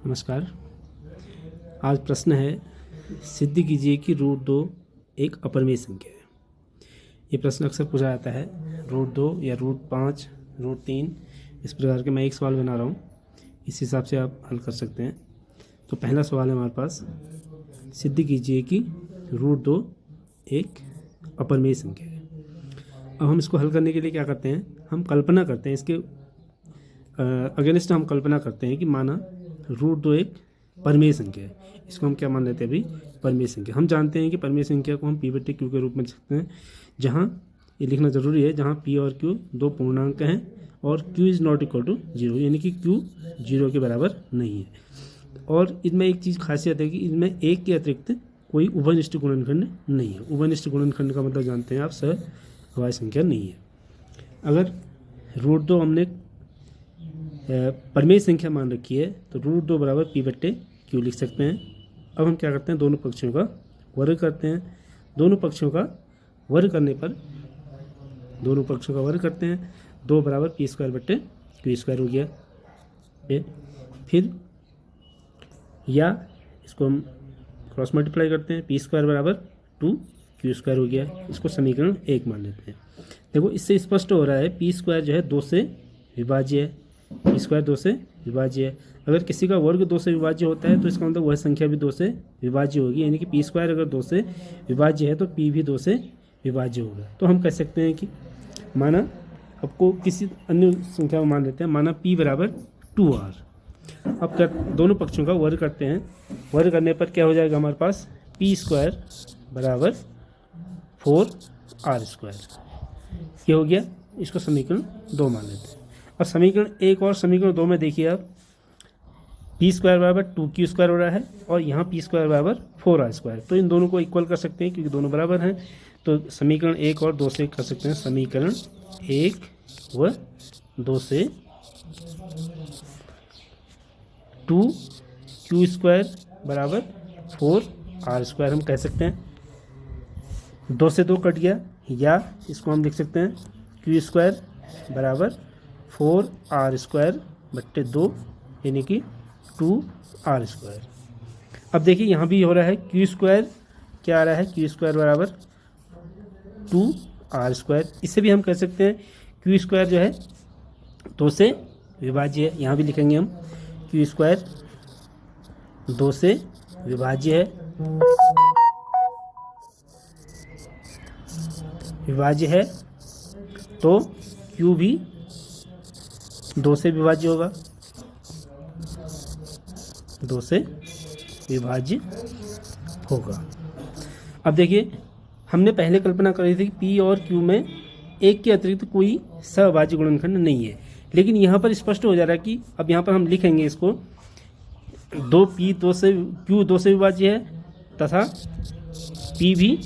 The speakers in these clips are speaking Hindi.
नमस्कार। आज प्रश्न है, सिद्ध कीजिए कि रूट 2 एक अपरिमेय संख्या है। ये प्रश्न अक्सर पूछा जाता है। रूट 2 या रूट 5, रूट 3, इस प्रकार के मैं एक सवाल बना रहा हूँ, इस हिसाब से आप हल कर सकते हैं। तो पहला सवाल है हमारे पास, सिद्ध कीजिए कि रूट 2 एक अपरिमेय संख्या है। अब हम इसको हल करने के लिए क्या करते हैं, हम कल्पना करते हैं, इसके अगेंस्ट हम कल्पना करते हैं कि माना रूट 2 एक परिमेय संख्या है। इसको हम क्या मान लेते हैं अभी, परिमेय संख्या। हम जानते हैं कि परिमेय संख्या को हम p/q के रूप में लिख सकते हैं, जहाँ ये लिखना जरूरी है, जहाँ p और q दो पूर्णांक हैं और q is not equal to 0, यानी कि q 0 के बराबर नहीं है। और इसमें एक चीज़ खासियत है कि इसमें एक के अतिरिक्त कोई उभयनिष्ठ गुणनखंड नहीं है। उभयनिष्ठ गुणनखंड का मतलब जानते हैं आप, सहअभाज्य संख्या नहीं है। अगर रूट 2 हमने परिमेय संख्या मान रखी है तो रूट 2 बराबर p/q लिख सकते हैं। अब हम क्या करते हैं, दोनों पक्षों का वर्ग करते हैं। दोनों पक्षों का वर्ग करने पर दो बराबर p² हो गया। फिर या इसको हम क्रॉस मल्टीप्लाई करते हैं, p² बराबर 2q² हो गया। इसको समीकरण 1 मान लेते हैं। देखो, इससे स्पष्ट हो रहा है p² जो है 2 से विभाज्य है, p² 2 से विभाज्य है। अगर किसी का वर्ग 2 से विभाज्य होता है तो इसका मतलब वह संख्या भी 2 से विभाज्य होगी, यानी कि p² अगर 2 से विभाज्य है तो p भी 2 से विभाज्य होगा। तो हम कह सकते हैं कि माना, आपको किसी अन्य संख्या में मान लेते हैं, माना p बराबर 2r। अब दोनों पक्षों का वर्ग करते हैं। वर्ग करने पर क्या हो जाएगा हमारे पास, p² बराबर 4r²। ये हो गया। इसको समीकरण 2 मान लेते हैं। अब समीकरण 1 और समीकरण 2 में देखिए आप, p² बराबर 2q² हो रहा है और यहाँ p² बराबर 4r²। तो इन दोनों को इक्वल कर सकते हैं क्योंकि दोनों बराबर हैं। तो समीकरण 1 और 2 से कर सकते हैं। समीकरण 1 व 2 से 2q² बराबर 4r² हम कह सकते हैं। 2 से 2 कट गया, या इसको हम लिख सकते हैं q² बराबर 4r²/2, यानी कि 2r²। अब देखिए यहाँ भी हो रहा है, q² क्या आ रहा है, q² बराबर 2r²। इससे भी हम कह सकते हैं q² जो है 2 से विभाज्य है। यहाँ भी लिखेंगे हम q² 2 से विभाज्य है, तो q भी 2 से विभाज्य होगा, 2 से विभाज्य होगा। अब देखिए, हमने पहले कल्पना करी थी कि p और q में एक के अतिरिक्त कोई सहअभाज्य गुणनखंड नहीं है, लेकिन यहाँ पर स्पष्ट हो जा रहा है कि अब यहाँ पर हम लिखेंगे इसको, q 2 से विभाज्य है तथा p भी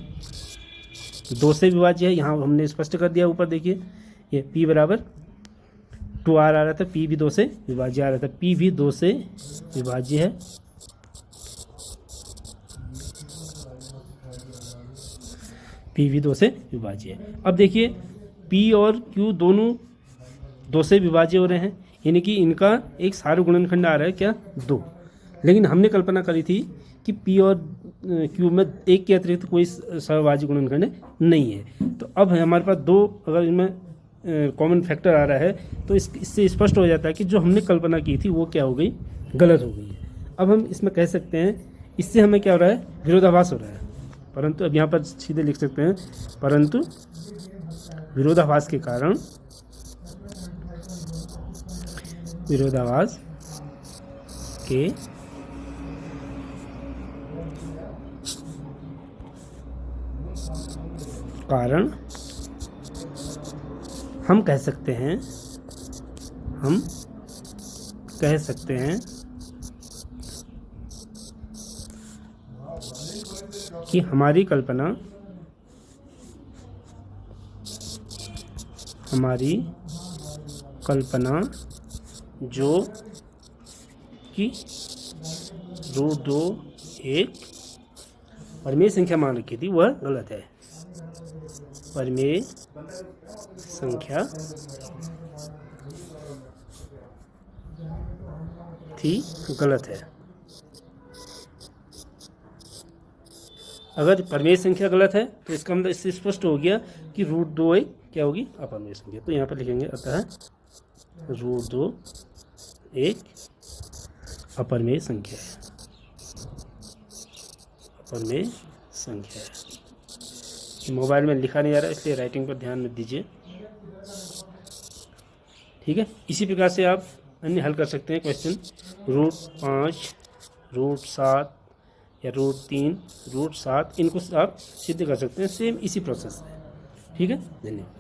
2 से विभाज्य है। यहाँ हमने स्पष्ट कर दिया। ऊपर देखिए, ये p बराबर 2r आ रहा था, p भी 2 से विभाज्य आ रहा था, p भी 2 से विभाज्य है। p भी 2 से विभाज्य है। अब देखिए, p और q दोनों 2 से विभाज्य हो रहे हैं, यानी कि इनका एक सार गुणनखंड आ रहा है क्या, 2। लेकिन हमने कल्पना करी थी कि p और q में एक के अतिरिक्त कोई सहअभाज्य गुणनखंड नहीं है। तो अब हमारे पास 2, अगर इनमें कॉमन फैक्टर आ रहा है तो इससे स्पष्ट हो जाता है कि जो हमने कल्पना की थी वो क्या हो गई, गलत हो गई है। अब हम इसमें कह सकते हैं, इससे हमें क्या हो रहा है, विरोधाभास हो रहा है। परंतु अब यहाँ पर सीधे लिख सकते हैं, परंतु विरोधाभास के कारण हम कह सकते हैं कि हमारी कल्पना जो कि रूट 2 एक परिमेय संख्या मान रखी थी वह गलत है। परिमेय संख्या ही गलत है। अगर परमेय संख्या गलत है तो इसका मतलब इससे स्पष्ट हो गया कि रूट 2 एक क्या होगी, अपरमेय संख्या। तो यहाँ पर लिखेंगे अतः रूट 2 एक अपरमेय संख्या है, अपरमेय संख्या है। मोबाइल में लिखा नहीं जा रहा इसलिए राइटिंग पर ध्यान मत दीजिए, ठीक है। इसी प्रकार से आप अन्य हल कर सकते हैं क्वेश्चन, रूट 5, रूट 7 या रूट 3, रूट 7, इनको आप सिद्ध कर सकते हैं सेम इसी प्रोसेस से, ठीक है। धन्यवाद।